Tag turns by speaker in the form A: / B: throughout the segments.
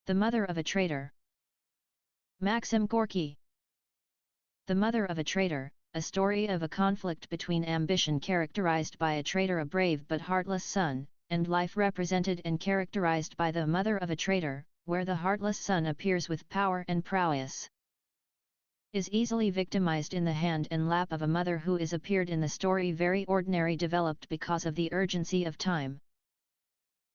A: The Mother of a Traitor. Maxim Gorky. The Mother of a Traitor, a story of a conflict between ambition characterized by a traitor, a brave but heartless son, and life represented and characterized by the mother of a traitor, where the heartless son appears with power and prowess, is easily victimized in the hand and lap of a mother who is appeared in the story very ordinary, developed because of the urgency of time.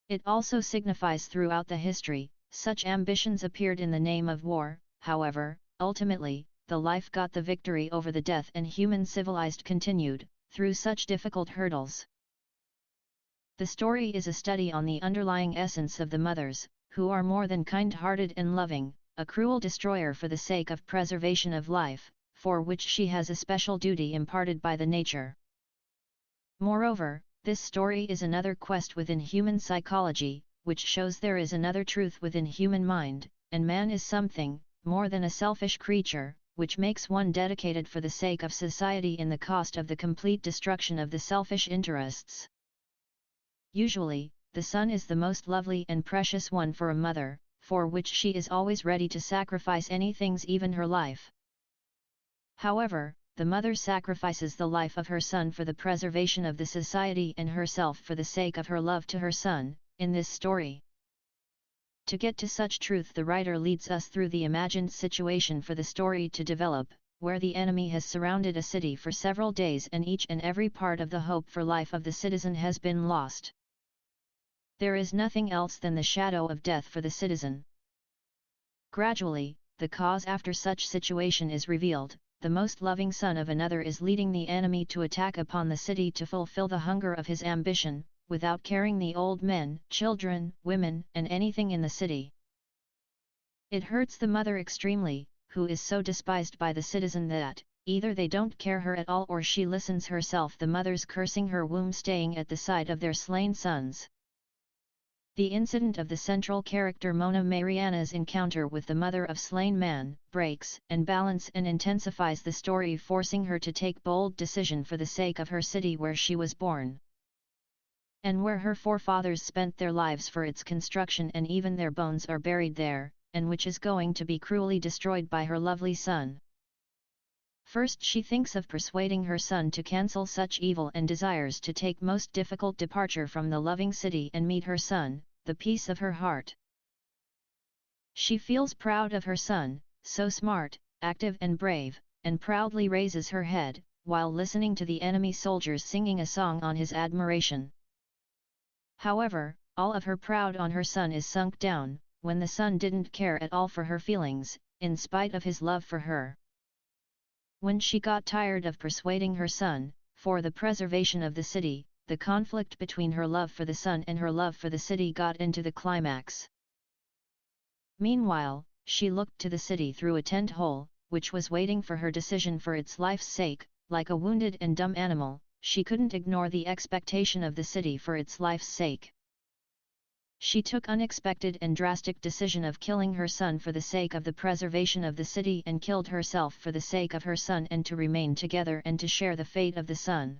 A: It also signifies throughout the history, such ambitions appeared in the name of war. However, ultimately, the life got the victory over the death, and human civilized continued, through such difficult hurdles. The story is a study on the underlying essence of the mothers, who are more than kind-hearted and loving, a cruel destroyer for the sake of preservation of life, for which she has a special duty imparted by the nature. Moreover, this story is another quest within human psychology, which shows there is another truth within human mind, and man is something more than a selfish creature, which makes one dedicated for the sake of society in the cost of the complete destruction of the selfish interests. Usually, the son is the most lovely and precious one for a mother, for which she is always ready to sacrifice anything, even her life. However, the mother sacrifices the life of her son for the preservation of the society and herself for the sake of her love to her son, in this story. To get to such truth, the writer leads us through the imagined situation for the story to develop, where the enemy has surrounded a city for several days and each and every part of the hope for life of the citizen has been lost. There is nothing else than the shadow of death for the citizen. Gradually, the cause after such situation is revealed. The most loving son of another is leading the enemy to attack upon the city to fulfill the hunger of his ambition, without caring the old men, children, women, and anything in the city. It hurts the mother extremely, who is so despised by the citizen that, either they don't care her at all or she listens herself, the mothers cursing her womb, staying at the side of their slain sons. The incident of the central character Mona Mariana's encounter with the mother of slain man breaks and balance and intensifies the story, forcing her to take bold decision for the sake of her city where she was born, and where her forefathers spent their lives for its construction, and even their bones are buried there, and which is going to be cruelly destroyed by her lovely son. First she thinks of persuading her son to cancel such evil and desires to take most difficult departure from the loving city and meet her son, the peace of her heart. She feels proud of her son, so smart, active and brave, and proudly raises her head, while listening to the enemy soldiers singing a song on his admiration. However, all of her proud on her son is sunk down, when the son didn't care at all for her feelings, in spite of his love for her. When she got tired of persuading her son, for the preservation of the city, the conflict between her love for the son and her love for the city got into the climax. Meanwhile, she looked to the city through a tent hole, which was waiting for her decision for its life's sake. Like a wounded and dumb animal, she couldn't ignore the expectation of the city for its life's sake. She took unexpected and drastic decision of killing her son for the sake of the preservation of the city, and killed herself for the sake of her son and to remain together and to share the fate of the son.